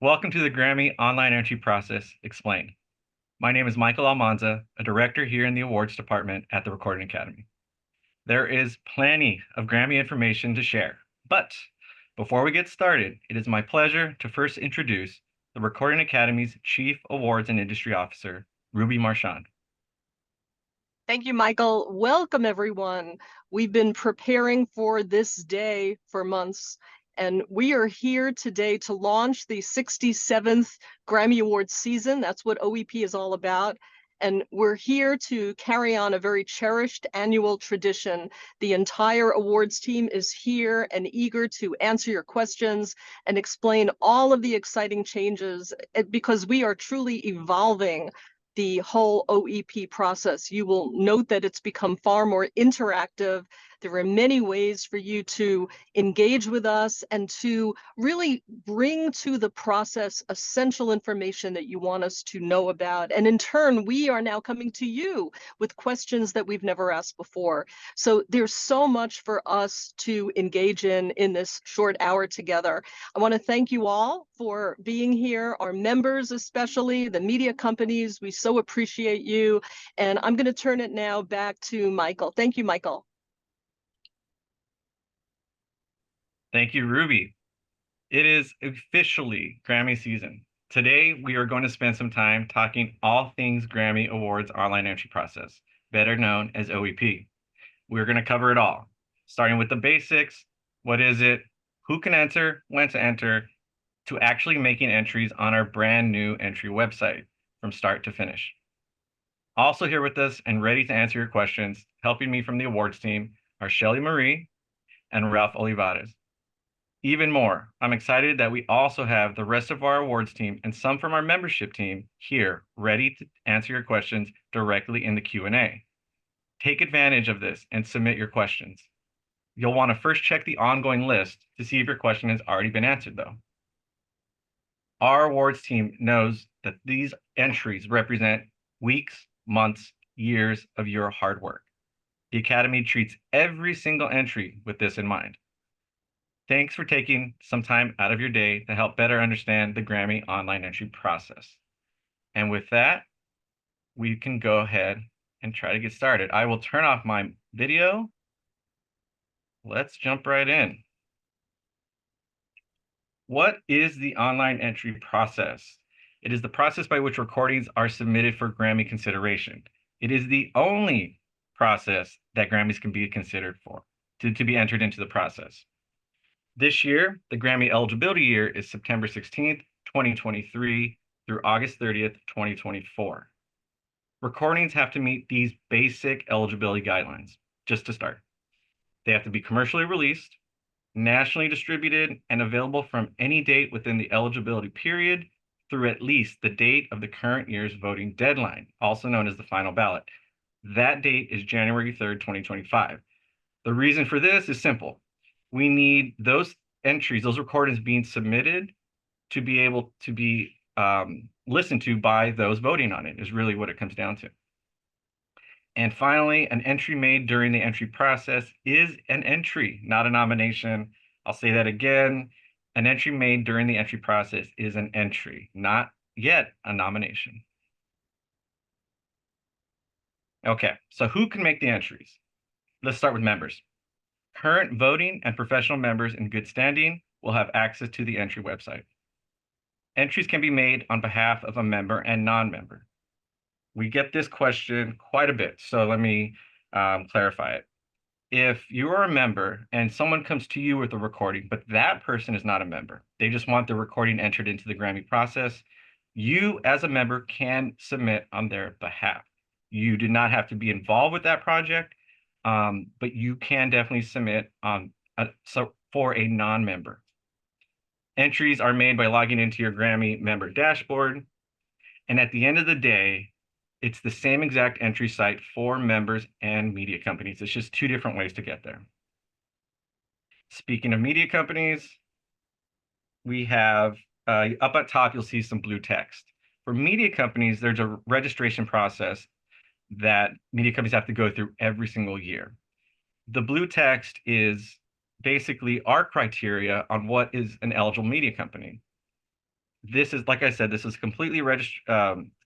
Welcome to the Grammy Online Entry Process Explained. My name is Michael Almanza, a director here in the awards department at the Recording Academy. There is plenty of Grammy information to share, but before we get started, it is my pleasure to first introduce the Recording Academy's Chief Awards and Industry Officer, Ruby Marchand. Thank you, Michael. Welcome, everyone. We've been preparing for this day for months, and we are here today to launch the 67th Grammy Awards season. That's what OEP is all about. And we're here to carry on a very cherished annual tradition. The entire awards team is here and eager to answer your questions and explain all of the exciting changes because we are truly evolving the whole OEP process. You will note that it's become far more interactive. There are many ways for you to engage with us and to really bring to the process essential information that you want us to know about. And in turn, we are now coming to you with questions that we've never asked before. So there's so much for us to engage in this short hour together. I want to thank you all for being here, our members especially, the media companies. We so appreciate you. And I'm going to turn it now back to Michael. Thank you, Michael. Thank you, Ruby. It is officially Grammy season. Today, we are going to spend some time talking all things Grammy Awards Online Entry Process, better known as OEP. We're going to cover it all, starting with the basics. What is it? Who can enter? When to enter? To actually making entries on our brand new entry website from start to finish. Also here with us and ready to answer your questions, helping me from the awards team, are Shelly Marie and Ralph Olivares. Even more, I'm excited that we also have the rest of our awards team and some from our membership team here ready to answer your questions directly in the Q&A. Take advantage of this and submit your questions. You'll want to first check the ongoing list to see if your question has already been answered, though. Our awards team knows that these entries represent weeks, months, years of your hard work. The Academy treats every single entry with this in mind. Thanks for taking some time out of your day to help better understand the Grammy Online Entry Process. And with that, we can go ahead and try to get started. I will turn off my video. Let's jump right in. What is the online entry process? It is the process by which recordings are submitted for Grammy consideration. It is the only process that Grammys can be considered for, to be entered into the process. This year, the Grammy eligibility year is September 16th, 2023 through August 30th, 2024. Recordings have to meet these basic eligibility guidelines, just to start. They have to be commercially released, nationally distributed, and available from any date within the eligibility period through at least the date of the current year's voting deadline, also known as the final ballot. That date is January 3rd, 2025. The reason for this is simple. We need those entries, those recordings being submitted to be able to be listened to by those voting on it, is really what it comes down to. And finally, an entry made during the entry process is an entry, not a nomination. I'll say that again. An entry made during the entry process is an entry, not yet a nomination. Okay, so who can make the entries? Let's start with members. Current voting and professional members in good standing will have access to the entry website. Entries can be made on behalf of a member and non-member. We get this question quite a bit, so let me clarify it. If you are a member and someone comes to you with a recording, but that person is not a member, they just want the recording entered into the Grammy process, you as a member can submit on their behalf. You do not have to be involved with that project, but you can definitely submit for a non-member. Entries are made by logging into your Grammy member dashboard, and at the end of the day, it's the same exact entry site for members and media companies. It's just two different ways to get there. Speaking of media companies, we have up at top, you'll see some blue text. For media companies, there's a registration process that media companies have to go through every single year. The blue text is basically our criteria on what is an eligible media company. This is, like I said, this is completely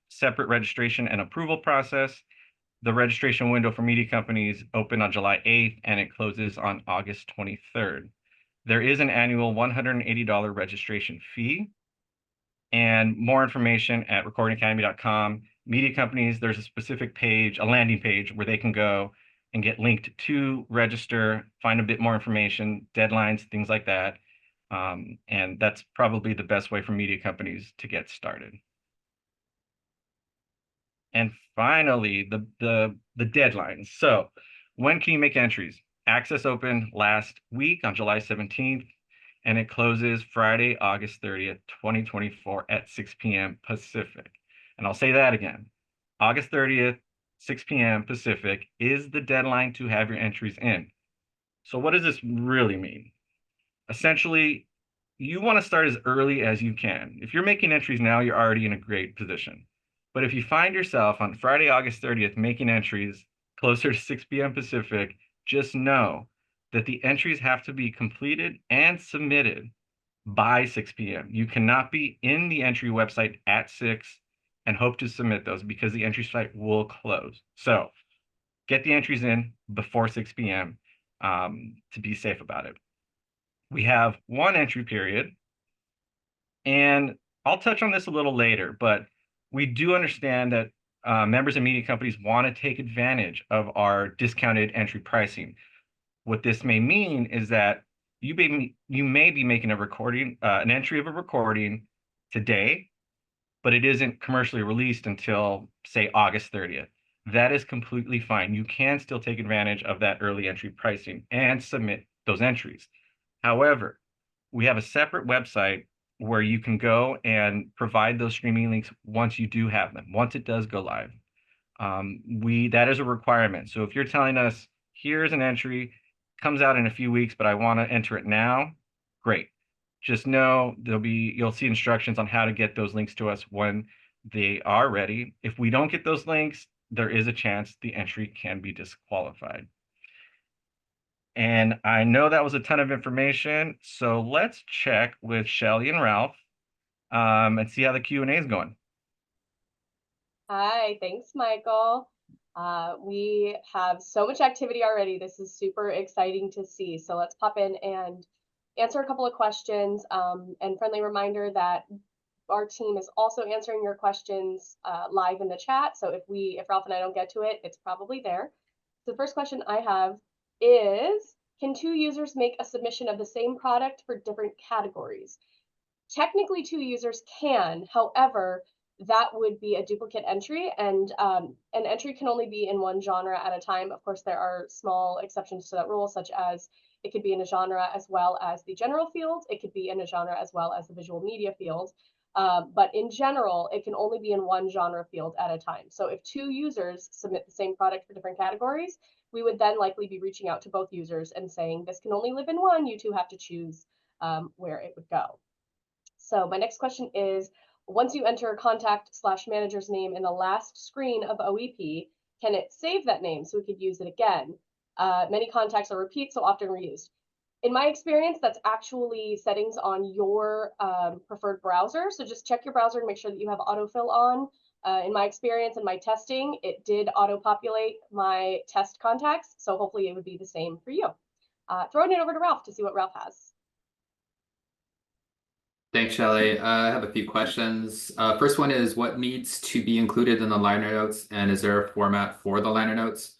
separate registration and approval process. The registration window for media companies opened on July 8th and it closes on August 23rd. There is an annual $180 registration fee, and more information at recordingacademy.com. Media companies, there's a specific page, a landing page where they can go and get linked to register, find a bit more information, deadlines, things like that. And that's probably the best way for media companies to get started. And finally, the deadlines. So when can you make entries? Access opened last week on July 17th, and it closes Friday, August 30th, 2024 at 6 p.m. Pacific. And I'll say that again. August 30th, 6 p.m. Pacific is the deadline to have your entries in. So what does this really mean? Essentially, you want to start as early as you can. If you're making entries now, you're already in a great position. But if you find yourself on Friday, August 30th, making entries closer to 6 p.m. Pacific, just know that the entries have to be completed and submitted by 6 p.m. You cannot be in the entry website at 6 and hope to submit those because the entry site will close. So get the entries in before 6 p.m. To be safe about it. We have one entry period, and I'll touch on this a little later, but we do understand that members of media companies want to take advantage of our discounted entry pricing. What this may mean is that you may be making a recording, an entry of a recording today, but it isn't commercially released until, say, August 30th. That is completely fine. You can still take advantage of that early entry pricing and submit those entries. However, we have a separate website where you can go and provide those streaming links once you do have them, once it does go live. That is a requirement. So if you're telling us, here's an entry, comes out in a few weeks, but I want to enter it now, great. Just know you'll see instructions on how to get those links to us when they are ready. If we don't get those links, there is a chance the entry can be disqualified. And I know that was a ton of information, so let's check with Shelly and Ralph and see how the Q&A is going. Hi, thanks, Michael. We have so much activity already. This is super exciting to see. So let's pop in and answer a couple of questions. And friendly reminder that our team is also answering your questions live in the chat. So if Ralph and I don't get to it, it's probably there. So the first question I have is, can two users make a submission of the same product for different categories? Technically, two users can. However, that would be a duplicate entry, and an entry can only be in one genre at a time. Of course, there are small exceptions to that rule, such as it could be in a genre as well as the general field. It could be in a genre as well as the visual media field. But in general, it can only be in one genre field at a time. So if two users submit the same product for different categories, we would then likely be reaching out to both users and saying, this can only live in one. You two have to choose where it would go. So my next question is, once you enter a contact/manager's name in the last screen of OEP, can it save that name so we could use it again? Many contacts are repeat, so often reused. In my experience, that's actually settings on your preferred browser. So just check your browser and make sure that you have autofill on. In my experience and my testing, it did auto-populate my test contacts. So hopefully it would be the same for you. Throwing it over to Ralph to see what Ralph has. Thanks, Shelly. I have a few questions. First one is, what needs to be included in the liner notes, and is there a format for the liner notes?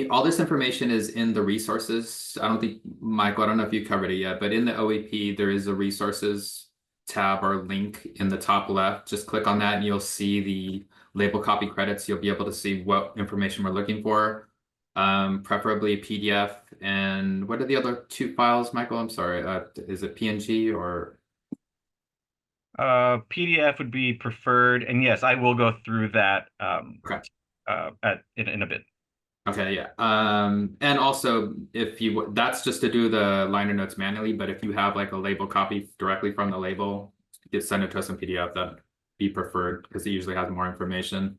All this information is in the resources. I don't think, Michael, I don't know if you covered it yet, but in the OEP, there is a resources tab or link in the top left. Just click on that and you'll see the label copy credits. You'll be able to see what information we're looking for. Preferably PDF. And what are the other two files, Michael? I'm sorry. Is it PNG or? PDF would be preferred, and yes, I will go through that Okay. in a bit. Okay, yeah. And also, that's just to do the liner notes manually, but if you have like a label copy directly from the label, just send it to us in PDF. That'd be preferred because it usually has more information.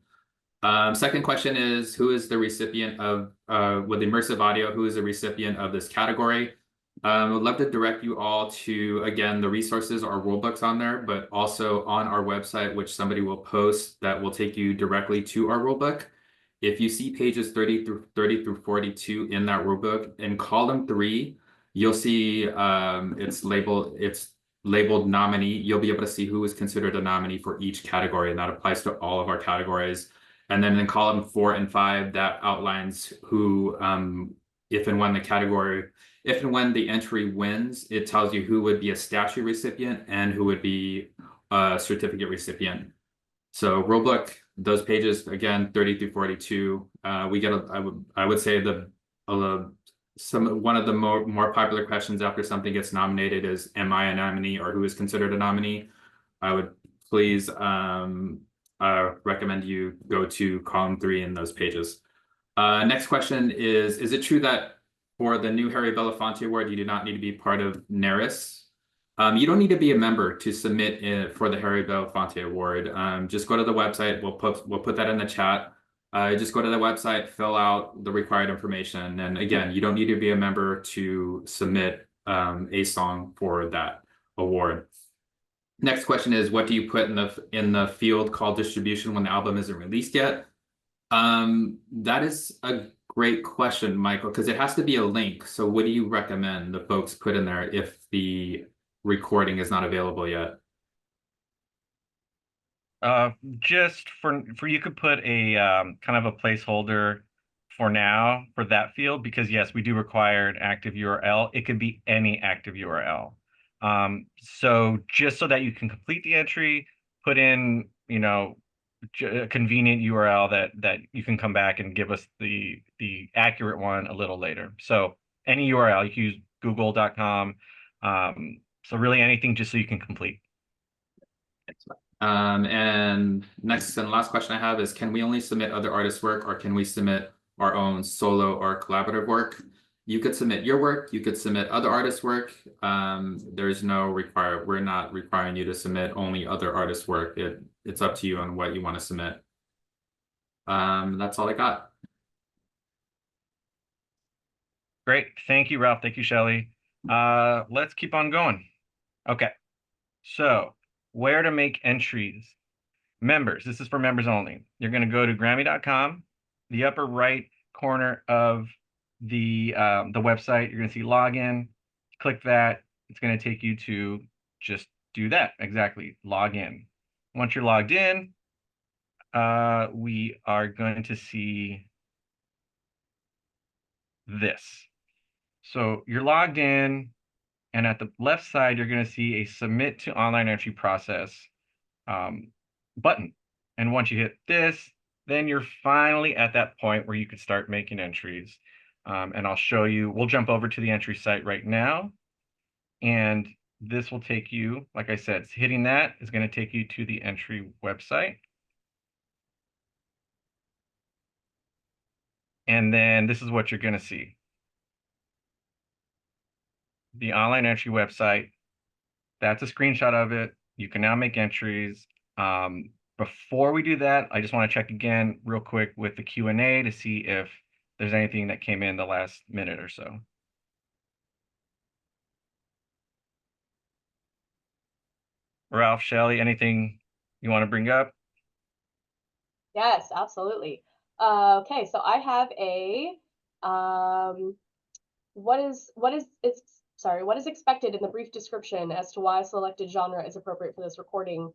Second question is, who is the recipient of, with immersive audio, who is the recipient of this category? I'd love to direct you all to, again, the resources are rule books on there, but also on our website, which somebody will post that will take you directly to our rule book. If you see pages 30 through 42 in that rule book, in column 3, you'll see it's labeled nominee. You'll be able to see who is considered a nominee for each category, and that applies to all of our categories. And then in column 4 and 5, that outlines who, if and when the entry wins, it tells you who would be a statue recipient and who would be a certificate recipient. So rulebook, those pages, again, 30 through 42, we get, I would say one of the more popular questions after something gets nominated is, am I a nominee, or who is considered a nominee? I would please recommend you go to column 3 in those pages. Next question is it true that for the new Harry Belafonte Award, you do not need to be part of NARIS? You don't need to be a member to submit for the Harry Belafonte Award. Just go to the website. We'll put that in the chat. Just go to the website, fill out the required information. And again, you don't need to be a member to submit a song for that award. Next question is, what do you put in the field called distribution when the album isn't released yet? That is a great question, Michael, because it has to be a link. So what do you recommend the folks put in there if the recording is not available yet? Just for you could put a kind of a placeholder for now for that field, because yes, we do require an active URL. It could be any active URL. So just so that you can complete the entry, put in, a convenient URL that you can come back and give us the accurate one a little later. So any URL, you can use google.com. So really anything just so you can complete. And next and last question I have is, can we only submit other artists' work, or can we submit our own solo or collaborative work? You could submit your work, you could submit other artists' work. There's no we're not requiring you to submit only other artists' work. It's up to you on what you want to submit. That's all I got. Great. Thank you, Ralph. Thank you, Shelly. Let's keep on going. Okay. So where to make entries? Members. This is for members only. You're going to go to Grammy.com. The upper right corner of the website, you're going to see login. Click that. It's going to take you to just do that. Exactly. Log in. Once you're logged in, we are going to see this. So you're logged in, and at the left side, you're going to see a Submit to Online Entry Process button. And once you hit this, then you're finally at that point where you could start making entries. And I'll show you, we'll jump over to the entry site right now. And this will take you, like I said, hitting that is going to take you to the entry website. And then this is what you're going to see. The online entry website, that's a screenshot of it. You can now make entries. Before we do that, I just want to check again real quick with the Q&A to see if there's anything that came in the last minute or so. Ralph, Shelly, anything you want to bring up? Yes, absolutely. Okay, so I have what is expected in the brief description as to why a selected genre is appropriate for this recording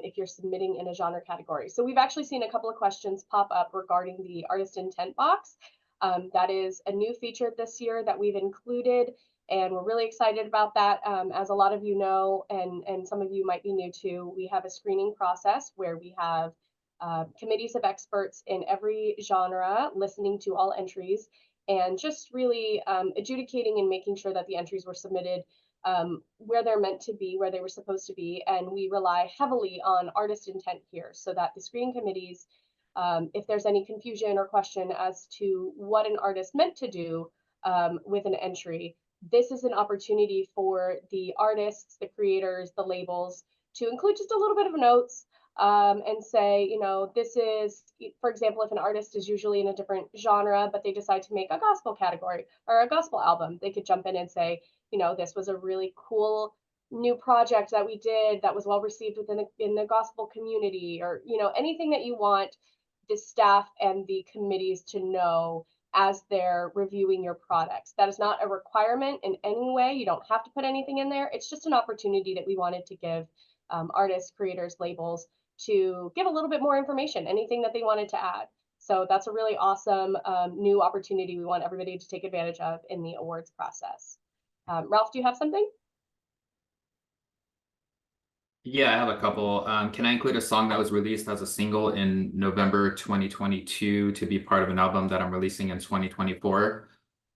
if you're submitting in a genre category. So we've actually seen a couple of questions pop up regarding the artist intent box. That is a new feature this year that we've included, and we're really excited about that. As a lot of you know, and some of you might be new too, we have a screening process where we have committees of experts in every genre listening to all entries and just really adjudicating and making sure that the entries were submitted where they're meant to be, where they were supposed to be. And we rely heavily on artist intent here so that the screening committees, if there's any confusion or question as to what an artist meant to do with an entry, this is an opportunity for the artists, the creators, the labels to include just a little bit of notes and say, this is, for example, if an artist is usually in a different genre, but they decide to make a gospel category or a gospel album, they could jump in and say, you know, this was a really cool new project that we did that was well received within in the gospel community, or, you know, anything that you want the staff and the committees to know as they're reviewing your products. That is not a requirement in any way. You don't have to put anything in there. It's just an opportunity that we wanted to give artists, creators, labels to give a little bit more information, anything that they wanted to add. So that's a really awesome new opportunity we want everybody to take advantage of in the awards process. Ralph, do you have something? Yeah, I have a couple. Can I include a song that was released as a single in November 2022 to be part of an album that I'm releasing in 2024?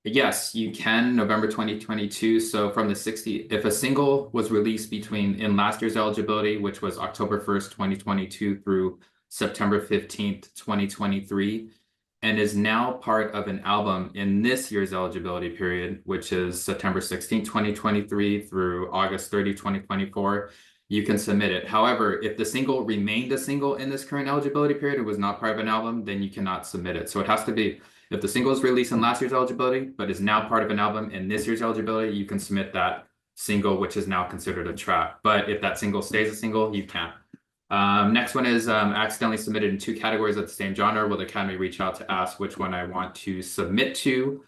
Yes, you can, November 2022. So from the 60, if a single was released in last year's eligibility, which was October 1st, 2022 through September 15th, 2023, and is now part of an album in this year's eligibility period, which is September 16th, 2023 through August 30, 2024, you can submit it. However, if the single remained a single in this current eligibility period, it was not part of an album, then you cannot submit it. So it has to be, if the single is released in last year's eligibility, but is now part of an album in this year's eligibility, you can submit that single, which is now considered a track. But if that single stays a single, you can't. Next one is accidentally submitted in 2 categories of the same genre. Will the Academy reach out to ask which one I want to submit to?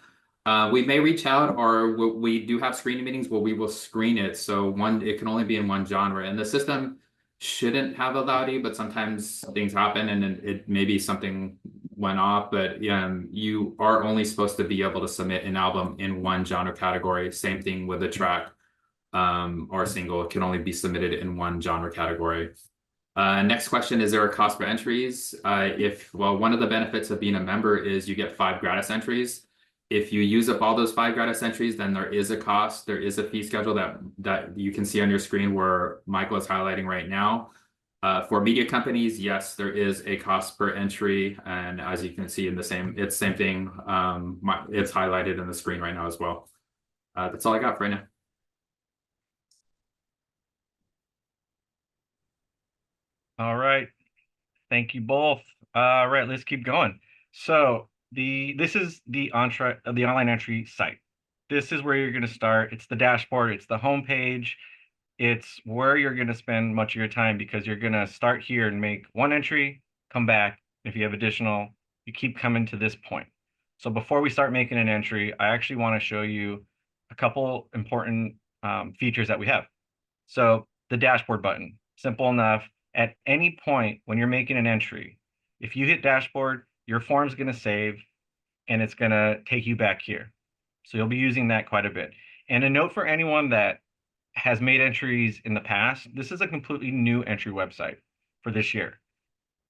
We may reach out, or we do have screening meetings where we will screen it. So it can only be in one genre, and the system shouldn't have allowed you, but sometimes things happen and it maybe something went off, but you are only supposed to be able to submit an album in one genre category. Same thing with a track or a single. It can only be submitted in one genre category. Next question, is there a cost for entries? Well, one of the benefits of being a member is you get 5 gratis entries. If you use up all those 5 gratis entries, then there is a cost. There is a fee schedule that you can see on your screen where Michael is highlighting right now. For media companies, yes, there is a cost per entry. And as you can see in it's the same thing. It's highlighted in the screen right now as well. That's all I got for right now. All right. Thank you both. All right, let's keep going. So this is the online entry site. This is where you're going to start. It's the dashboard. It's the homepage. It's where you're going to spend much of your time, because you're going to start here and make one entry, come back. If you have additional, you keep coming to this point. So before we start making an entry, I actually want to show you a couple important features that we have. So the dashboard button, simple enough. At any point when you're making an entry, if you hit dashboard, your form's going to save and it's going to take you back here. So you'll be using that quite a bit. And a note for anyone that has made entries in the past, this is a completely new entry website for this year.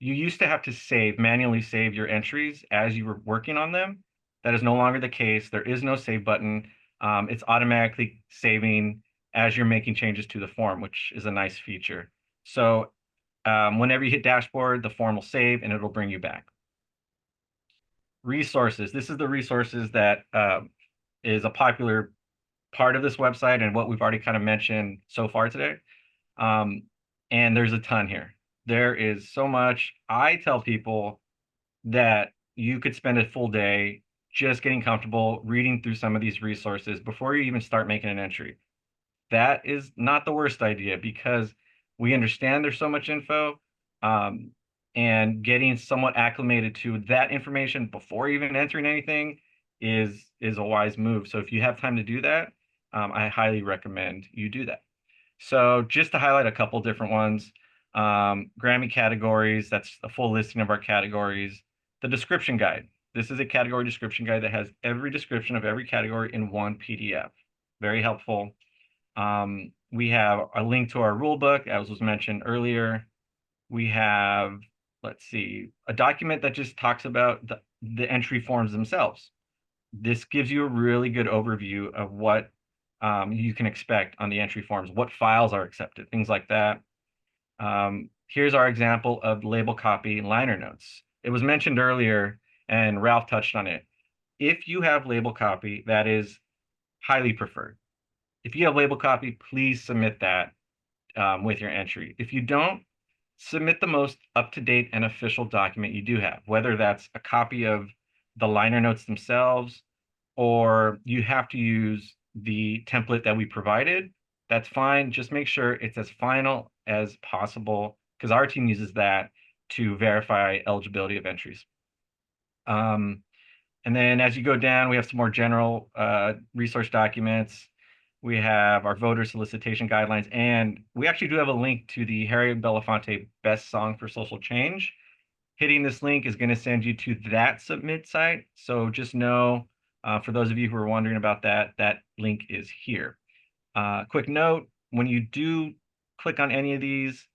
You used to have to manually save your entries as you were working on them. That is no longer the case. There is no save button. It's automatically saving as you're making changes to the form, which is a nice feature. So whenever you hit dashboard, the form will save and it'll bring you back. Resources. This is the resources that is a popular part of this website and what we've already kind of mentioned so far today. And there's a ton here. There is so much. I tell people that you could spend a full day just getting comfortable reading through some of these resources before you even start making an entry. That is not the worst idea, because we understand there's so much info, and getting somewhat acclimated to that information before even entering anything is a wise move. So if you have time to do that, I highly recommend you do that. So just to highlight a couple different ones, Grammy categories, that's a full listing of our categories. The description guide. This is a category description guide that has every description of every category in one PDF. Very helpful. We have a link to our rule book, as was mentioned earlier. We have, let's see, a document that just talks about the entry forms themselves. This gives you a really good overview of what you can expect on the entry forms, what files are accepted, things like that. Here's our example of label copy liner notes. It was mentioned earlier, and Ralph touched on it. If you have label copy, that is highly preferred. If you have label copy, please submit that with your entry. If you don't, submit the most up-to-date and official document you do have, whether that's a copy of the liner notes themselves, or you have to use the template that we provided, that's fine. Just make sure it's as final as possible because our team uses that to verify eligibility of entries. And then as you go down, we have some more general resource documents. We have our voter solicitation guidelines, and we actually do have a link to the Harry Belafonte Best Song for Social Change. Hitting this link is going to send you to that submit site. So just know, for those of you who are wondering about that, that link is here. Quick note, when you do click on any of these,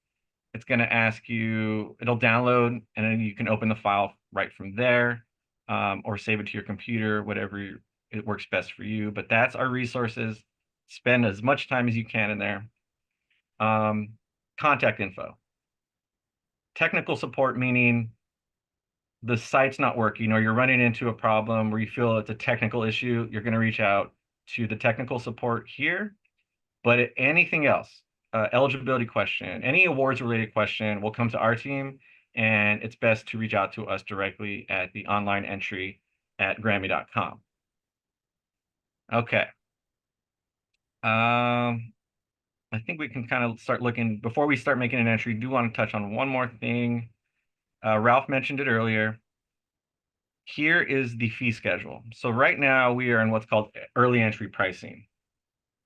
it's going to ask you, it'll download, and then you can open the file right from there, or save it to your computer, whatever it works best for you. But that's our resources. Spend as much time as you can in there. Contact info. Technical support, meaning the site's not working or you're running into a problem where you feel it's a technical issue, you're going to reach out to the technical support here. But anything else, eligibility question, any awards related question will come to our team, and it's best to reach out to us directly at the online entry at grammy.com. Okay. I think we can kind of start looking, before we start making an entry, do want to touch on one more thing. Ralph mentioned it earlier. Here is the fee schedule. So right now we are in what's called early entry pricing,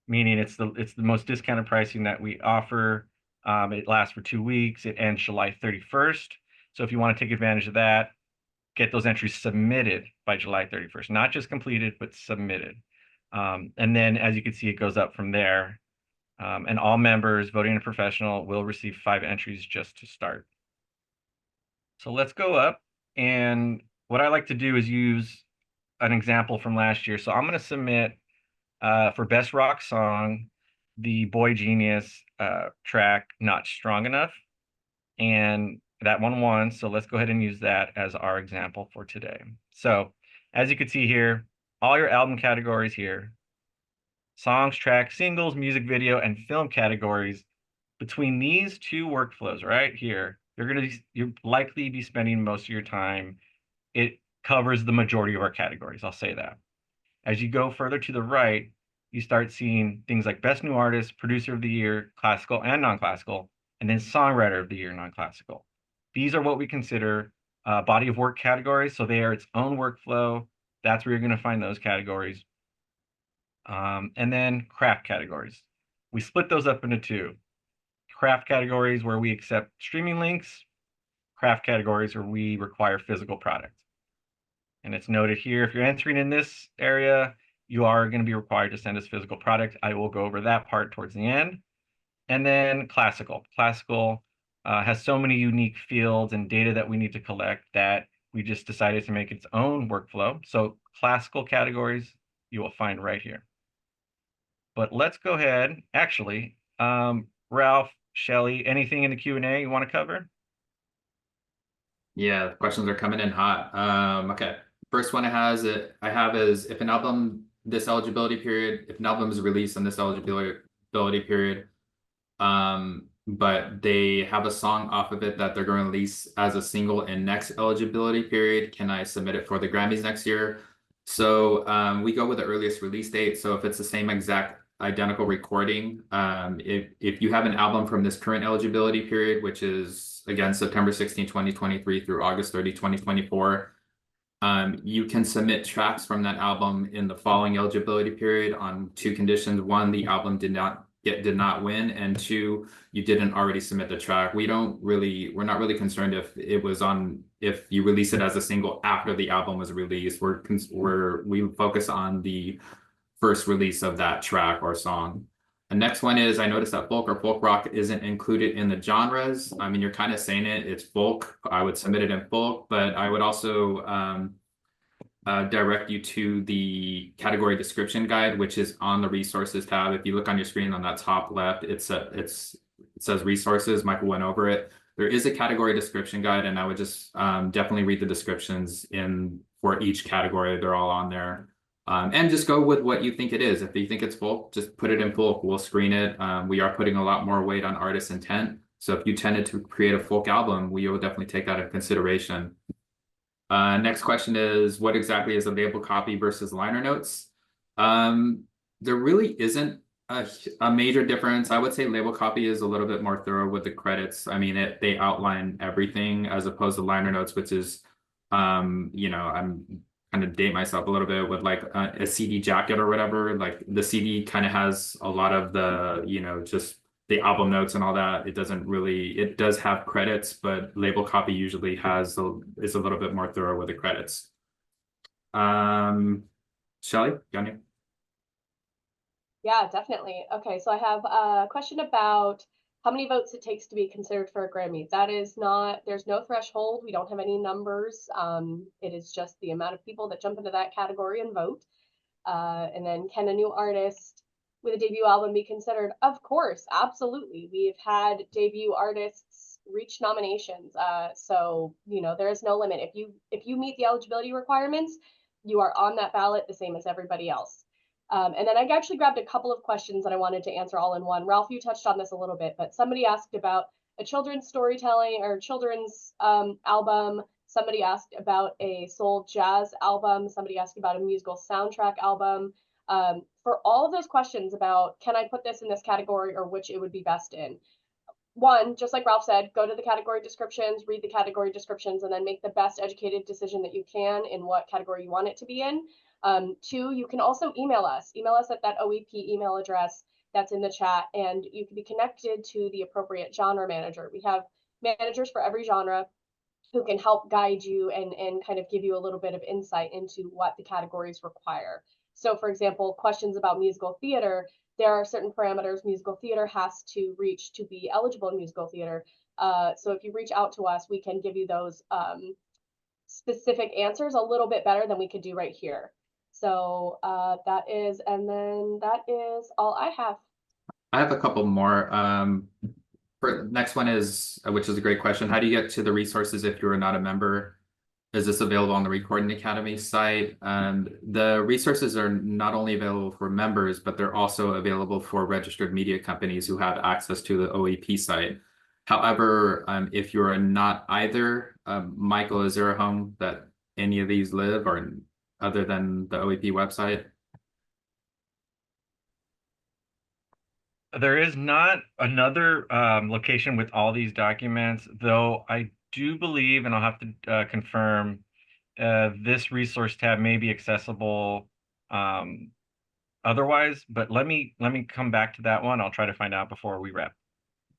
meaning it's the most discounted pricing that we offer. It lasts for 2 weeks. It ends July 31st. So if you want to take advantage of that, get those entries submitted by July 31st, not just completed, but submitted. And then as you can see, it goes up from there. And all members, voting and professional, will receive 5 entries just to start. So let's go up, and what I like to do is use an example from last year. So I'm going to submit for Best Rock Song, the Boy Genius track, Not Strong Enough. And that one won. So let's go ahead and use that as our example for today. So as you can see here, all your album categories here, songs, tracks, singles, music video, and film categories. Between these two workflows right here, you'll likely be spending most of your time. It covers the majority of our categories, I'll say that. As you go further to the right, you start seeing things like Best New Artist, Producer of the Year, Classical and Non-Classical, and then Songwriter of the Year, Non-Classical. These are what we consider body of work categories, so they are its own workflow. That's where you're going to find those categories. And then craft categories. We split those up into 2. Craft categories where we accept streaming links, craft categories where we require physical product. And it's noted here, if you're entering in this area, you are going to be required to send us physical product. I will go over that part towards the end. And then classical. Classical has so many unique fields and data that we need to collect that we just decided to make its own workflow. So classical categories you will find right here. But let's go ahead. Actually, Ralph, Shelly, anything in the Q&A you want to cover? Yeah, the questions are coming in hot. Okay. First one I have is if an album this eligibility period, if an album is released in this eligibility period, but they have a song off of it that they're going to release as a single in next eligibility period, can I submit it for the Grammys next year? So we go with the earliest release date. So if it's the same exact identical recording, if you have an album from this current eligibility period, which is again September 16, 2023 through August 30, 2024, you can submit tracks from that album in the following eligibility period on 2 conditions. 1, the album did not win, and 2, you didn't already submit the track. We're not really concerned if you release it as a single after the album was released. We focus on the first release of that track or song. The next one is, I noticed that folk or folk rock isn't included in the genres. I mean, you're kind of saying it's folk. I would submit it in folk, but I would also direct you to the category description guide, which is on the resources tab. If you look on your screen on that top left, it says resources. Michael went over it. There is a category description guide, and I would just definitely read the descriptions for each category. They're all on there. And just go with what you think it is. If you think it's folk, just put it in folk. We'll screen it. We are putting a lot more weight on artist intent. So if you tended to create a folk album, we will definitely take that into consideration. Next question is, what exactly is a label copy versus liner notes? There really isn't a major difference. I would say label copy is a little bit more thorough with the credits. I mean, they outline everything as opposed to liner notes, which is, you know, I'm kind of date myself a little bit with like a CD jacket or whatever. Like the CD kind of has a lot of the, you know, just the album notes and all that. It doesn't really, it does have credits, but label copy usually is a little bit more thorough with the credits. Shelly, got any? Yeah, definitely. Okay, so I have a question about how many votes it takes to be considered for a Grammy. That is not, there's no threshold. We don't have any numbers. It is just the amount of people that jump into that category and vote. And then can a new artist with a debut album be considered? Of course, absolutely. We've had debut artists reach nominations. So, you know, there is no limit. If you meet the eligibility requirements, you are on that ballot the same as everybody else. And then I actually grabbed a couple of questions that I wanted to answer all in one. Ralph, you touched on this a little bit, but somebody asked about a children's storytelling or children's album. Somebody asked about a soul jazz album. Somebody asked about a musical soundtrack album. For all of those questions about can I put this in this category or which it would be best in, one, just like Ralph said, go to the category descriptions, read the category descriptions, and then make the best educated decision that you can in what category you want it to be in. Two, you can also email us. Email us at that OEP email address that's in the chat, and you can be connected to the appropriate genre manager. We have managers for every genre who can help guide you and kind of give you a little bit of insight into what the categories require. So for example, questions about musical theater, there are certain parameters musical theater has to reach to be eligible in musical theater. So if you reach out to us, we can give you those specific answers a little bit better than we could do right here. So that is all I have. I have a couple more. Next one is, which is a great question. How do you get to the resources if you're not a member? Is this available on the Recording Academy site? The resources are not only available for members, but they're also available for registered media companies who have access to the OEP site. However, if you're not either, Michael, is there a home that any of these live or other than the OEP website? There is not another location with all these documents, though I do believe, and I'll have to confirm, this resource tab may be accessible otherwise, but let me come back to that one. I'll try to find out before we wrap.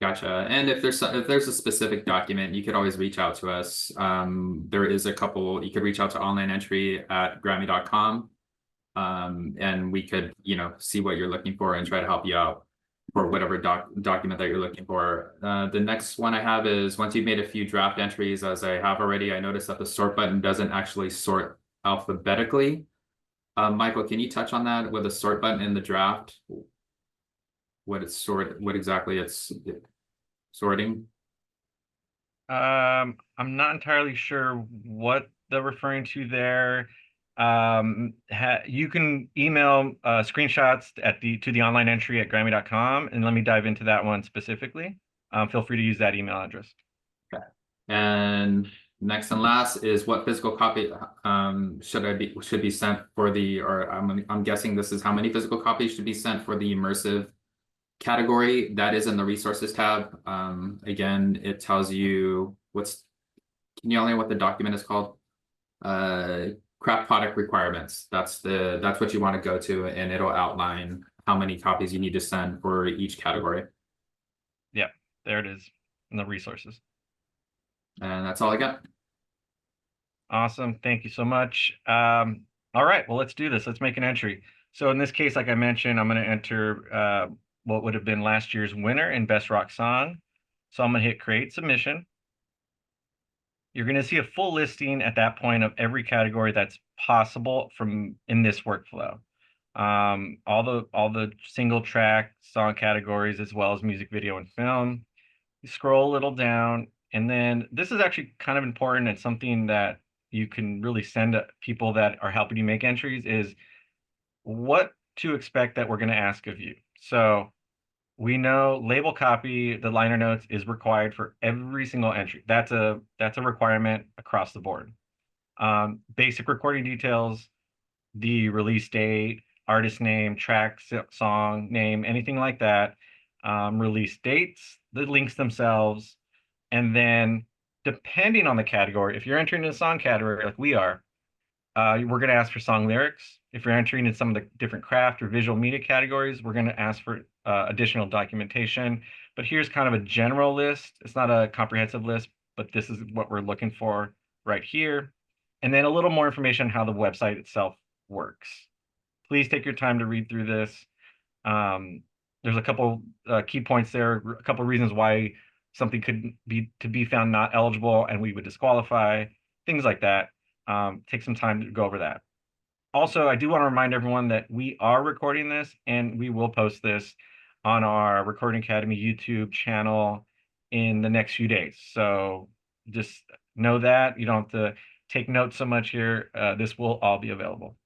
Gotcha. And if there's a specific document, you could always reach out to us. There is a couple, you could reach out to online entry at grammy.com. And we could, you know, see what you're looking for and try to help you out for whatever document that you're looking for. The next one I have is once you've made a few draft entries, as I have already, I noticed that the sort button doesn't actually sort alphabetically. Michael, can you touch on that with a sort button in the draft? What exactly it's sorting? I'm not entirely sure what they're referring to there. You can email screenshots to the online entry at grammy.com, and let me dive into that one specifically. Feel free to use that email address. Okay. And next and last is what physical copy should be sent for the, or I'm guessing this is how many physical copies should be sent for the immersive category. That is in the resources tab. Again, it tells you can you tell me what the document is called? Craft product requirements. That's what you want to go to, and it'll outline how many copies you need to send for each category. Yeah, there it is in the resources. And that's all I got. Awesome. Thank you so much. All right, well, let's do this. Let's make an entry. So in this case, like I mentioned, I'm going to enter what would have been last year's winner in Best Rock Song. So I'm going to hit Create Submission. You're going to see a full listing at that point of every category that's possible in this workflow. All the single track song categories, as well as music video and film. You scroll a little down, and then this is actually kind of important. It's something that you can really send to people that are helping you make entries, is what to expect that we're going to ask of you. So we know label copy, the liner notes, is required for every single entry. That's a requirement across the board. Basic recording details, the release date, artist name, track, song name, anything like that, release dates, the links themselves, and then depending on the category, if you're entering in a song category like we are, we're going to ask for song lyrics. If you're entering in some of the different craft or visual media categories, we're going to ask for additional documentation. But here's kind of a general list. It's not a comprehensive list, but this is what we're looking for right here. And then a little more information on how the website itself works. Please take your time to read through this. There's a couple key points there, a couple reasons why something could be found not eligible and we would disqualify, things like that. Take some time to go over that. Also, I do want to remind everyone that we are recording this and we will post this on our Recording Academy YouTube channel in the next few days. So just know that you don't have to take notes so much here. This will all be available.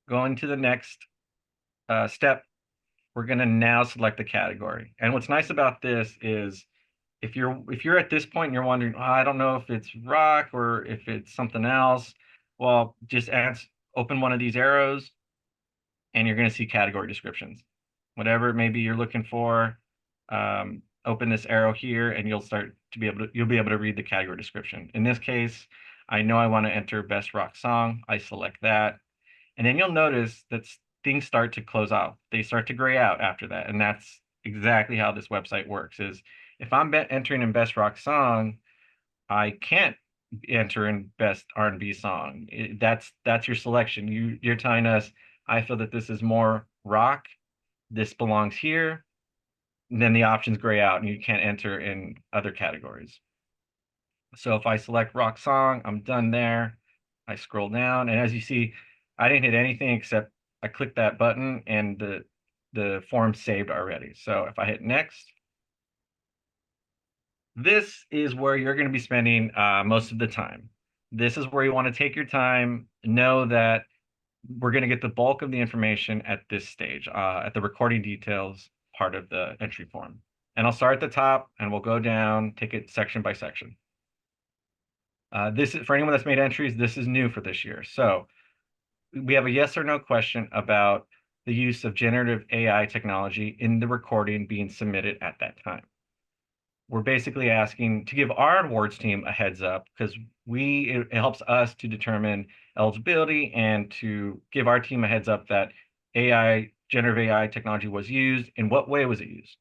Going to the next step, we're going to now select the category. And what's nice about this is if you're at this point and you're wondering, oh, I don't know if it's rock or if it's something else, well, just open one of these arrows and you're going to see category descriptions. Whatever it may be you're looking for, open this arrow here and you'll be able to read the category description. In this case, I know I want to enter best rock song. I select that. And then you'll notice that things start to close out. They start to gray out after that. And that's exactly how this website works is if I'm entering in best rock song, I can't enter in best R&B song. That's your selection. You're telling us, I feel that this is more rock. This belongs here. And then the options gray out and you can't enter in other categories. So if I select rock song, I'm done there. I scroll down and as you see, I didn't hit anything except I clicked that button and the form saved already. So if I hit next, this is where you're going to be spending most of the time. This is where you want to take your time, know that we're going to get the bulk of the information at this stage, at the recording details part of the entry form. And I'll start at the top and we'll go down, take it section by section. This is for anyone that's made entries, this is new for this year. So we have a yes or no question about the use of generative AI technology in the recording being submitted at that time. We're basically asking to give our awards team a heads up because it helps us to determine eligibility and to give our team a heads up that generative AI technology was used. In what way was it used?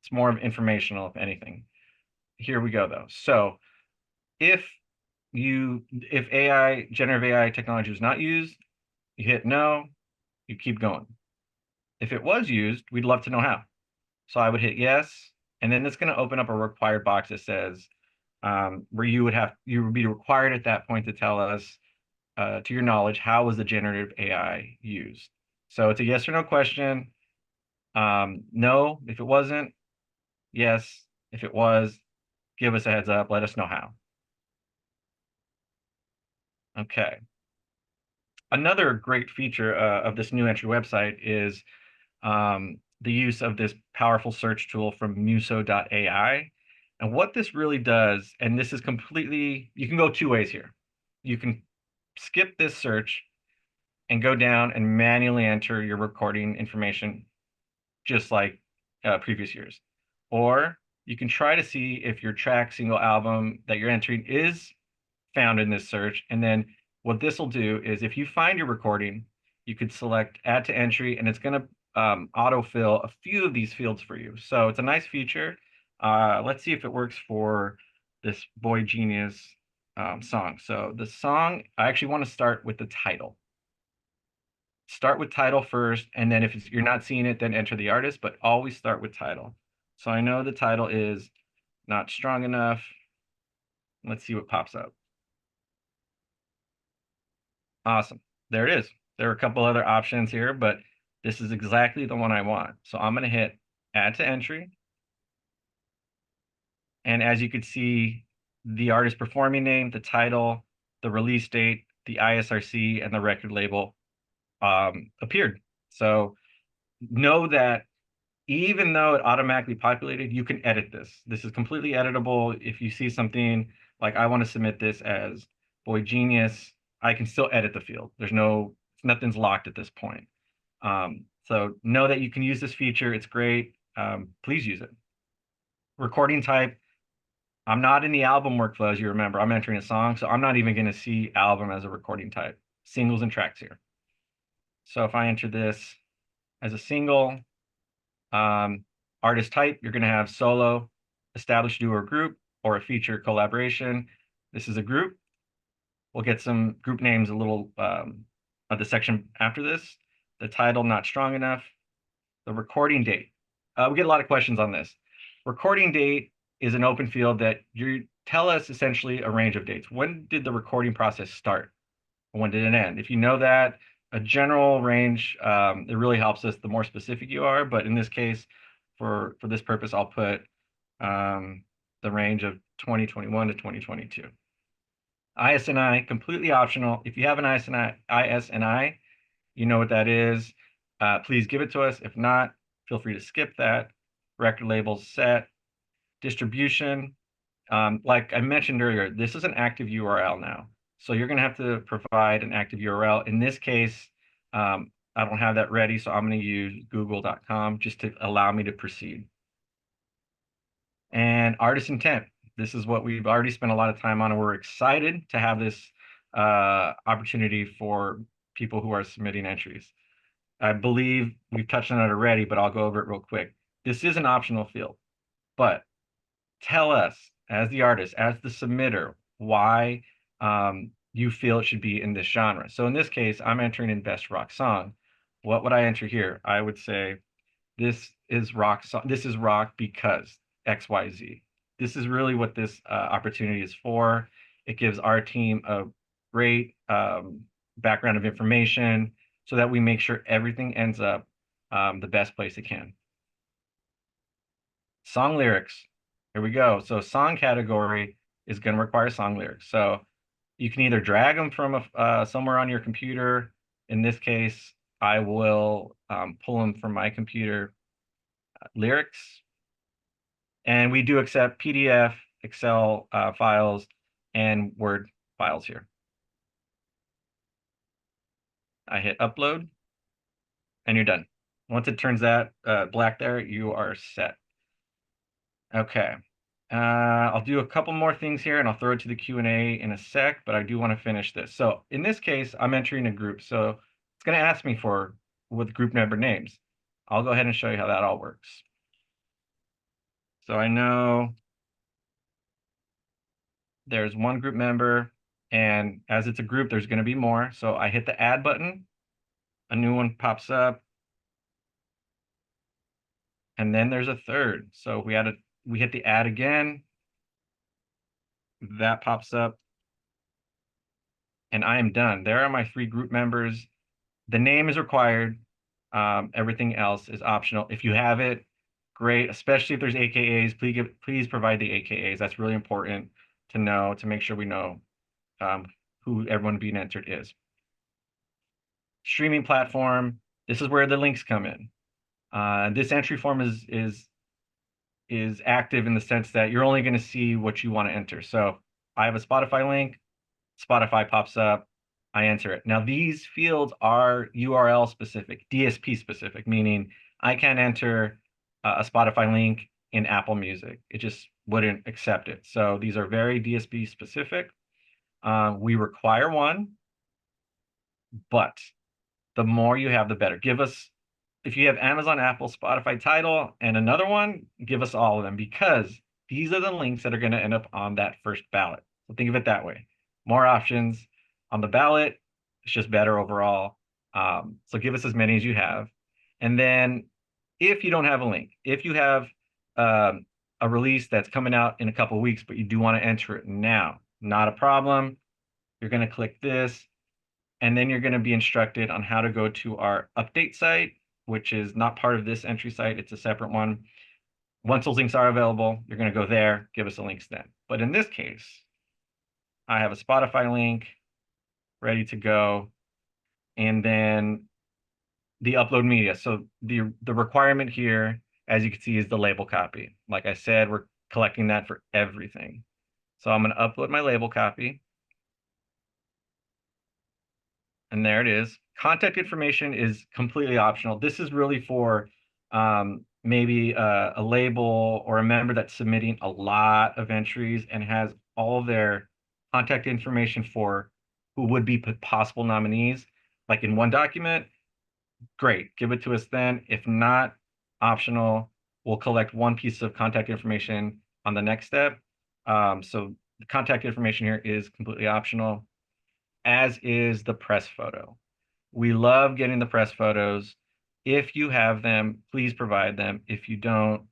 It's more of informational, if anything. Here we go, though. So if generative AI technology was not used, you hit no, you keep going. If it was used, we'd love to know how. So I would hit yes, and then it's going to open up a required box that says where you would be required at that point to tell us, to your knowledge, how was the generative AI used? So it's a yes or no question. No, if it wasn't. Yes, if it was, give us a heads up. Let us know how. Okay. Another great feature of this new entry website is the use of this powerful search tool from muso.ai. And what this really does, and this is you can go two ways here. You can skip this search and go down and manually enter your recording information just like previous years. Or you can try to see if your track, single, album that you're entering is found in this search. And then what this will do is if you find your recording, you could select add to entry and it's going to autofill a few of these fields for you. So it's a nice feature. Let's see if it works for this Boy Genius song. So the song, I actually want to start with the title. Start with title first, and then if you're not seeing it, then enter the artist, but always start with title. So I know the title is Not Strong Enough. Let's see what pops up. Awesome. There it is. There are a couple other options here, but this is exactly the one I want. So I'm going to hit add to entry. And as you can see, the artist performing name, the title, the release date, the ISRC, and the record label appeared. So know that even though it automatically populated, you can edit this. This is completely editable. If you see something like I want to submit this as Boy Genius, I can still edit the field. It's Nothing's locked at this point. So know that you can use this feature. It's great. Please use it. Recording type. I'm not in the album workflow, as you remember. I'm entering a song, so I'm not even going to see album as a recording type. Singles and tracks here. So if I enter this as a single, artist type, you're going to have solo, established duo or group, or a feature collaboration. This is a group. We'll get some group names a little of the section after this. The title, not strong enough. The recording date. We get a lot of questions on this. Recording date is an open field that you tell us essentially a range of dates. When did the recording process start? When did it end? If you know that, a general range, it really helps us the more specific you are. But in this case, for this purpose, I'll put the range of 2021 to 2022. ISNI, completely optional. If you have an ISNI, you know what that is. Please give it to us. If not, feel free to skip that. Record labels set. Distribution, like I mentioned earlier, this is an active URL now. So you're going to have to provide an active URL. In this case, I don't have that ready, so I'm going to use google.com just to allow me to proceed. And artist intent. This is what we've already spent a lot of time on, and we're excited to have this opportunity for people who are submitting entries. I believe we've touched on it already, but I'll go over it real quick. This is an optional field, but tell us, as the artist, as the submitter, why you feel it should be in this genre. So in this case, I'm entering in best rock song. What would I enter here? I would say this is rock song. This is rock because XYZ. This is really what this opportunity is for. It gives our team a great background of information so that we make sure everything ends up the best place it can. Song lyrics. Here we go. So song category is going to require song lyrics. So you can either drag them from somewhere on your computer. In this case, I will pull them from my computer. Lyrics. And we do accept PDF, Excel files, and Word files here. I hit upload, and you're done. Once it turns that black there, you are set. Okay. I'll do a couple more things here and I'll throw it to the Q&A in a sec, but I do want to finish this. So in this case, I'm entering a group. So it's going to ask me with group member names. I'll go ahead and show you how that all works. So I know there's one group member, and as it's a group, there's going to be more. So I hit the add button, a new one pops up, and then there's a third. So we hit the add again, that pops up, and I am done. There are my 3 group members. The name is required. Everything else is optional. If you have it, great, especially if there's AKAs, please provide the AKAs. That's really important to know, to make sure we know who everyone being entered is. Streaming platform, this is where the links come in. This entry form is active in the sense that you're only going to see what you want to enter. So I have a Spotify link, Spotify pops up, I enter it. Now these fields are URL specific, DSP specific, meaning I can't enter a Spotify link in Apple Music. It just wouldn't accept it. So these are very DSP specific. We require one, but the more you have, the better. If you have Amazon, Apple, Spotify, Tidal, and another one, give us all of them, because these are the links that are going to end up on that first ballot. So think of it that way. More options on the ballot, it's just better overall. So give us as many as you have. And then if you don't have a link, if you have a release that's coming out in a couple of weeks, but you do want to enter it now, not a problem. You're going to click this, and then you're going to be instructed on how to go to our update site, which is not part of this entry site. It's a separate one. Once those links are available, you're going to go there, give us the links then. But in this case, I have a Spotify link ready to go, and then the upload media. So the requirement here, as you can see, is the label copy. Like I said, we're collecting that for everything. So I'm going to upload my label copy. And there it is. Contact information is completely optional. This is really for maybe a label or a member that's submitting a lot of entries and has all of their contact information for who would be possible nominees, like in one document. Great, give it to us then. If not, optional. We'll collect one piece of contact information on the next step. So the contact information here is completely optional, as is the press photo. We love getting the press photos. If you have them, please provide them. If you don't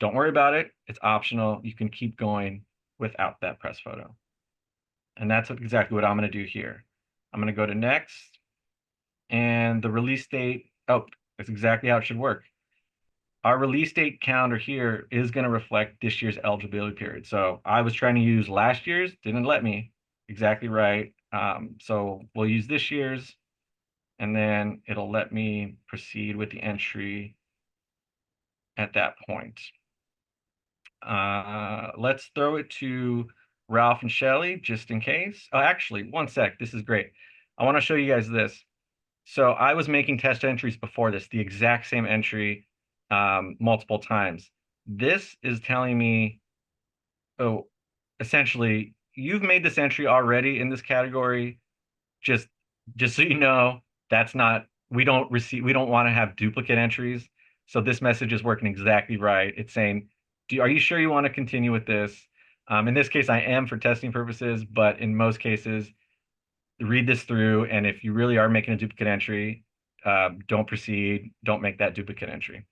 worry about it. It's optional. You can keep going without that press photo. And that's exactly what I'm going to do here. I'm going to go to next. And the release date, oh, that's exactly how it should work. Our release date calendar here is going to reflect this year's eligibility period. So I was trying to use last year's, didn't let me. Exactly right. So we'll use this year's, and then it'll let me proceed with the entry at that point. Let's throw it to Ralph and Shelley just in case. Oh, actually, one sec. This is great. I want to show you guys this. So I was making test entries before this, the exact same entry multiple times. This is telling me, oh, essentially, you've made this entry already in this category. Just so you know, that's not, we don't want to have duplicate entries. So this message is working exactly right. It's saying, are you sure you want to continue with this? In this case, I am for testing purposes, but in most cases, read this through, and if you really are making a duplicate entry, don't proceed, don't make that duplicate entry.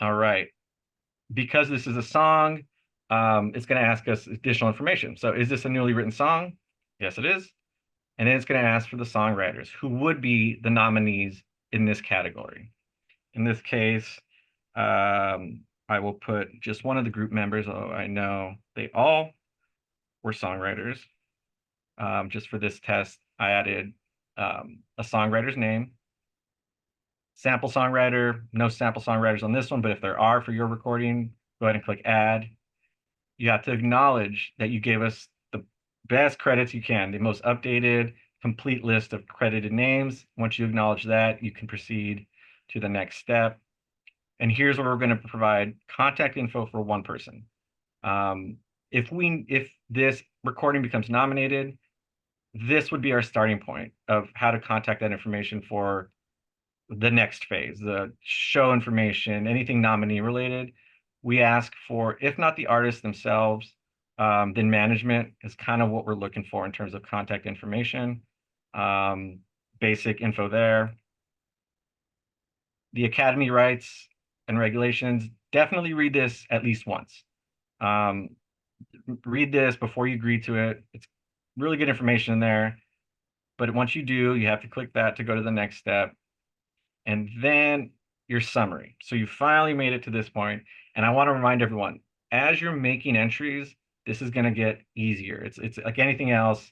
All right. Because this is a song, it's going to ask us additional information. So is this a newly written song? Yes, it is. And then it's going to ask for the songwriters who would be the nominees in this category. In this case, I will put just one of the group members, although I know they all were songwriters. Just for this test, I added a songwriter's name. Sample songwriter, no sample songwriters on this one, but if there are for your recording, go ahead and click add. You have to acknowledge that you gave us the best credits you can, the most updated, complete list of credited names. Once you acknowledge that, you can proceed to the next step. And here's where we're going to provide contact info for one person. If this recording becomes nominated, this would be our starting point of how to contact that information for the next phase, the show information, anything nominee related. We ask for, if not the artists themselves, then management is kind of what we're looking for in terms of contact information. Basic info there. The Academy rights and regulations, definitely read this at least once. Read this before you agree to it. It's really good information in there. But once you do, you have to click that to go to the next step. And then your summary. So you finally made it to this point. And I want to remind everyone, as you're making entries, this is going to get easier. It's like anything else.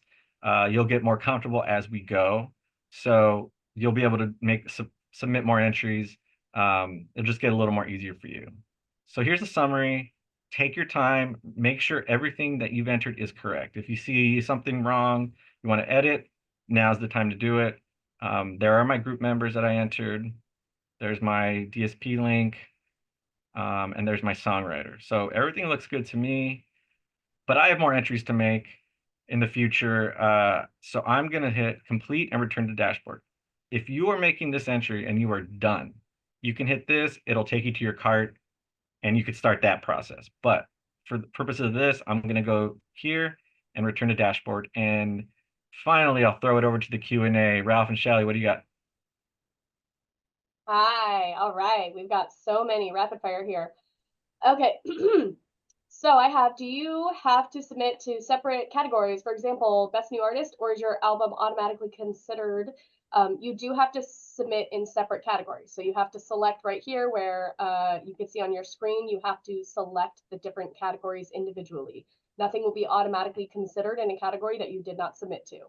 You'll get more comfortable as we go. So you'll be able to submit more entries. It'll just get a little more easier for you. So here's the summary. Take your time. Make sure everything that you've entered is correct. If you see something wrong, you want to edit, now's the time to do it. There are my group members that I entered. There's my DSP link, and there's my songwriter. So everything looks good to me, but I have more entries to make in the future. So I'm going to hit complete and return to dashboard. If you are making this entry and you are done, you can hit this. It'll take you to your cart, and you could start that process. But for the purpose of this, I'm going to go here and return to dashboard. And finally, I'll throw it over to the Q&A. Ralph and Shelley, what do you got? Hi, all right. We've got so many rapid fire here. Okay. So I have, do you have to submit to separate categories? For example, best new artist, or is your album automatically considered? You do have to submit in separate categories. So you have to select right here where you can see on your screen, you have to select the different categories individually. Nothing will be automatically considered in a category that you did not submit to.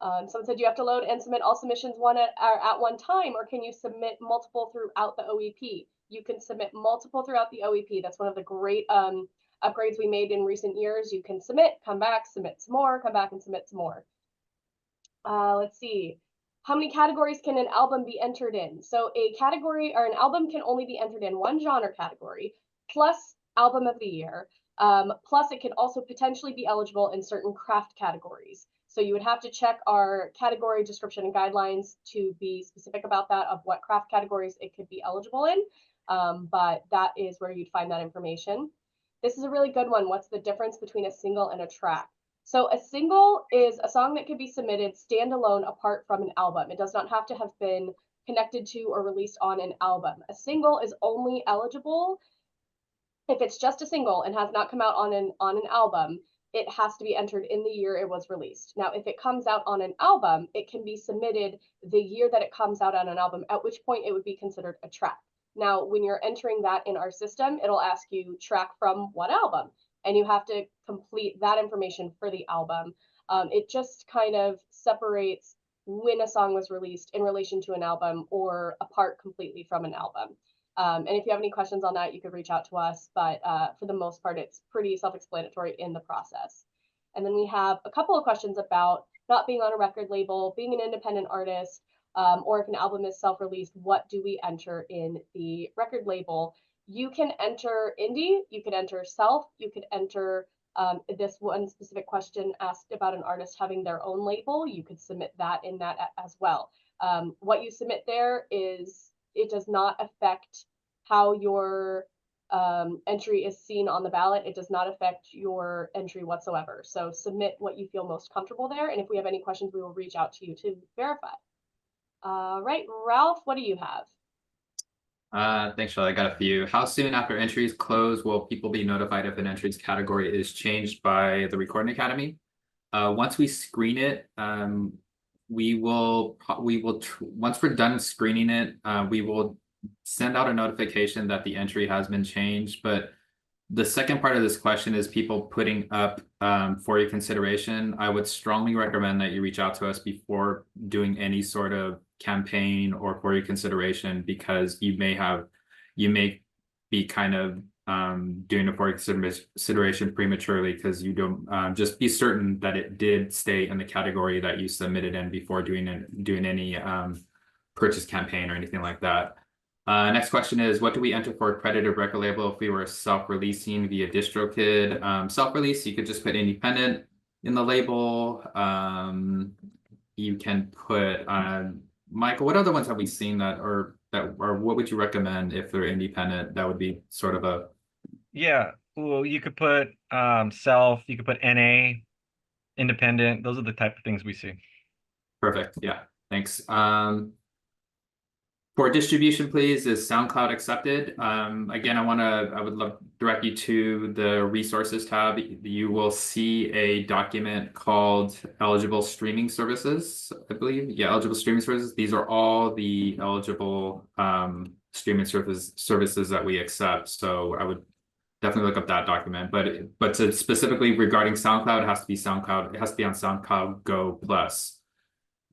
Someone said you have to load and submit all submissions at one time, or can you submit multiple throughout the OEP? You can submit multiple throughout the OEP. That's one of the great upgrades we made in recent years. You can submit, come back, submit some more, come back and submit some more. Let's see. How many categories can an album be entered in? So a category or an album can only be entered in one genre category, plus album of the year. Plus it can also potentially be eligible in certain craft categories. So you would have to check our category description and guidelines to be specific about that, of what craft categories it could be eligible in. But that is where you'd find that information. This is a really good one. What's the difference between a single and a track? So a single is a song that could be submitted standalone apart from an album. It does not have to have been connected to or released on an album. A single is only eligible if it's just a single and has not come out on an album. It has to be entered in the year it was released. Now, if it comes out on an album, it can be submitted the year that it comes out on an album, at which point it would be considered a track. Now, when you're entering that in our system, it'll ask you track from what album, and you have to complete that information for the album. It just kind of separates when a song was released in relation to an album or apart completely from an album. And if you have any questions on that, you could reach out to us. But for the most part, it's pretty self-explanatory in the process. And then we have a couple of questions about not being on a record label, being an independent artist, or if an album is self-released, what do we enter in the record label? You can enter indie, you could enter self, you could enter this one specific question asked about an artist having their own label. You could submit that in that as well. What you submit there is, it does not affect how your entry is seen on the ballot. It does not affect your entry whatsoever. So submit what you feel most comfortable there. And if we have any questions, we will reach out to you to verify. Right, Ralph, what do you have? Thanks, Charlotte. I got a few. How soon after entries close will people be notified if an entries category is changed by the Recording Academy? Once we screen it, once we're done screening it, we will send out a notification that the entry has been changed. But the second part of this question is people putting up for your consideration. I would strongly recommend that you reach out to us before doing any sort of campaign or for your consideration, because you may be kind of doing a for your consideration prematurely, because you don't just be certain that it did stay in the category that you submitted in before doing any purchase campaign or anything like that. Next question is, what do we enter for accredited record label if we were self-releasing via DistroKid? Self-release, you could just put independent in the label. You can put Michael, what other ones have we seen that or what would you recommend if they're independent? That would be sort of a... Yeah, well, you could put self, you could put NA, independent. Those are the type of things we see. Perfect. Yeah, thanks. For distribution, please, is SoundCloud accepted? Again, I would love to direct you to the resources tab. You will see a document called eligible streaming services, I believe. Yeah, eligible streaming services. These are all the eligible streaming services that we accept. So I would definitely look up that document. But to specifically regarding SoundCloud, it has to be SoundCloud. It has to be on SoundCloud Go Plus.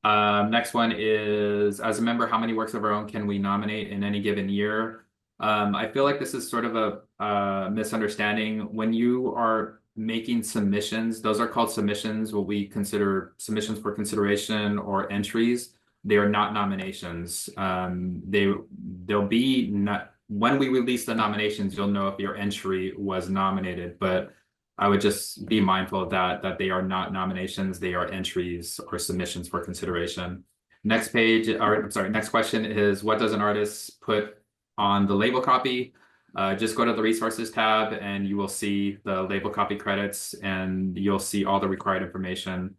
Next one is, as a member, how many works of our own can we nominate in any given year? I feel like this is sort of a misunderstanding. When you are making submissions, those are called submissions, what we consider submissions for consideration or entries. They are not nominations. They'll be not, when we release the nominations, you'll know if your entry was nominated, but I would just be mindful of that they are not nominations, they are entries or submissions for consideration. Next page, or I'm sorry, next question is, what does an artist put on the label copy? Just go to the resources tab and you will see the label copy credits, and you'll see all the required information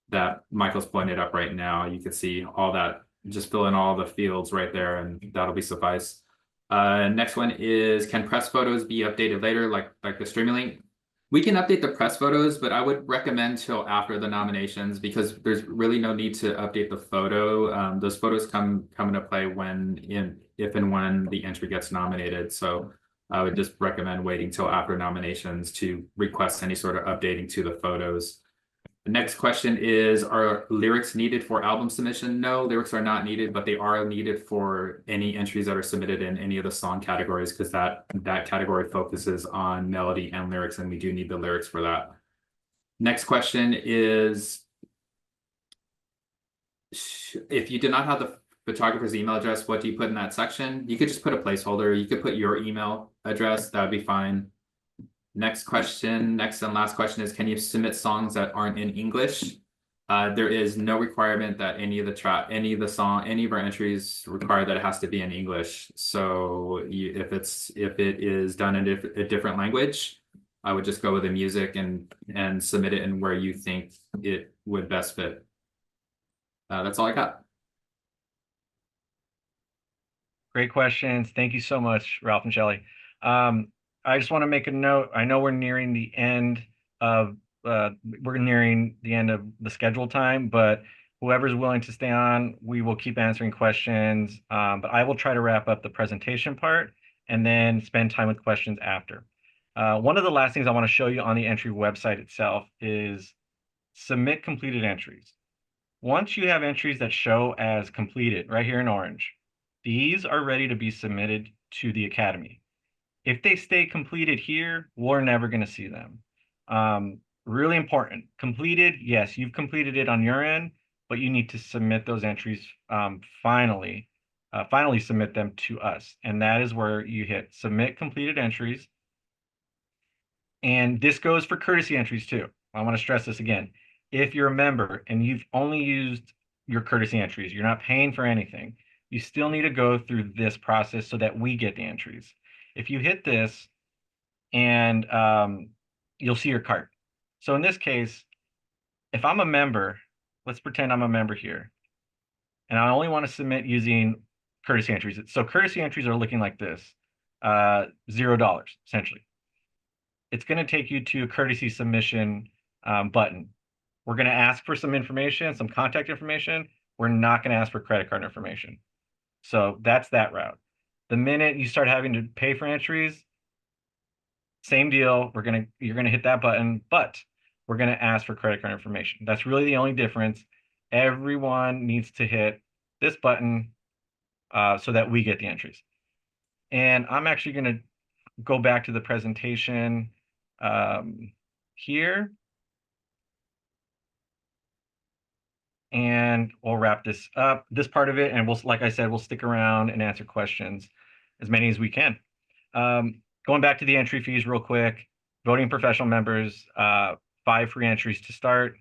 that Michael's pointed up right now. You can see all that, just fill in all the fields right there, and that'll be suffice. Next one is, can press photos be updated later, like the streaming link? We can update the press photos, but I would recommend till after the nominations, because there's really no need to update the photo. Those photos come into play if and when the entry gets nominated. So I would just recommend waiting till after nominations to request any sort of updating to the photos. The next question is, are lyrics needed for album submission? No, lyrics are not needed, but they are needed for any entries that are submitted in any of the song categories, because that category focuses on melody and lyrics, and we do need the lyrics for that. Next question is, If you do not have the photographer's email address, what do you put in that section? You could just put a placeholder. You could put your email address. That would be fine. Next question, next and last question is, can you submit songs that aren't in English? There is no requirement that any of our entries require that it has to be in English. So if it is done in a different language, I would just go with the music and submit it in where you think it would best fit. That's all I got. Great questions. Thank you so much, Ralph and Shelley. I just want to make a note. I know we're nearing the end of the scheduled time, but whoever's willing to stay on, we will keep answering questions. But I will try to wrap up the presentation part and then spend time with questions after. One of the last things I want to show you on the entry website itself is submit completed entries. Once you have entries that show as completed right here in orange, these are ready to be submitted to the Academy. If they stay completed here, we're never going to see them. Really important. Completed, yes, you've completed it on your end, but you need to submit those entries finally submit them to us. And that is where you hit submit completed entries. And this goes for courtesy entries too. I want to stress this again. If you're a member and you've only used your courtesy entries, you're not paying for anything, you still need to go through this process so that we get the entries. If you hit this and you'll see your cart. So in this case, if I'm a member, let's pretend I'm a member here, and I only want to submit using courtesy entries. So courtesy entries are looking like this, $0 essentially. It's going to take you to a courtesy submission button. We're going to ask for some information, some contact information. We're not going to ask for credit card information. So that's that route. The minute you start having to pay for entries, same deal. You're gonna hit that button, but we're gonna ask for credit card information. That's really the only difference. Everyone needs to hit this button so that we get the entries. And I'm actually gonna go back to the presentation here. And we'll wrap this up, this part of it, and like I said, we'll stick around and answer questions, as many as we can. Going back to the entry fees real quick, voting professional members, 5 free entries to start.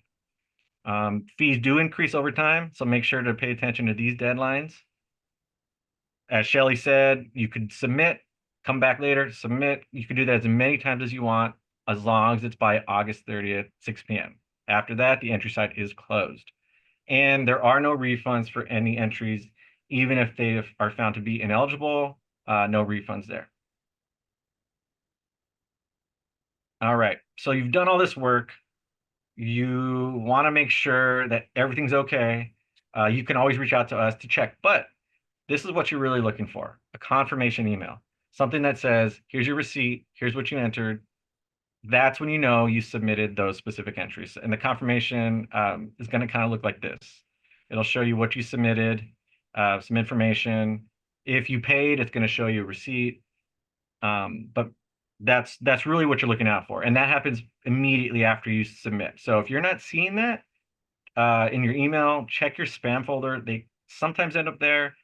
Fees do increase over time, so make sure to pay attention to these deadlines. As Shelley said, you could submit, come back later, submit. You can do that as many times as you want, as long as it's by August 30th, 6 p.m. After that, the entry site is closed. And there are no refunds for any entries, even if they are found to be ineligible, no refunds there. All right, so you've done all this work. You want to make sure that everything's okay. You can always reach out to us to check, but this is what you're really looking for, a confirmation email, something that says, here's your receipt, here's what you entered. That's when you know you submitted those specific entries. And the confirmation is going to kind of look like this. It'll show you what you submitted, some information. If you paid, it's going to show you a receipt. But that's really what you're looking out for. And that happens immediately after you submit. So if you're not seeing that in your email, check your spam folder. They sometimes end up there,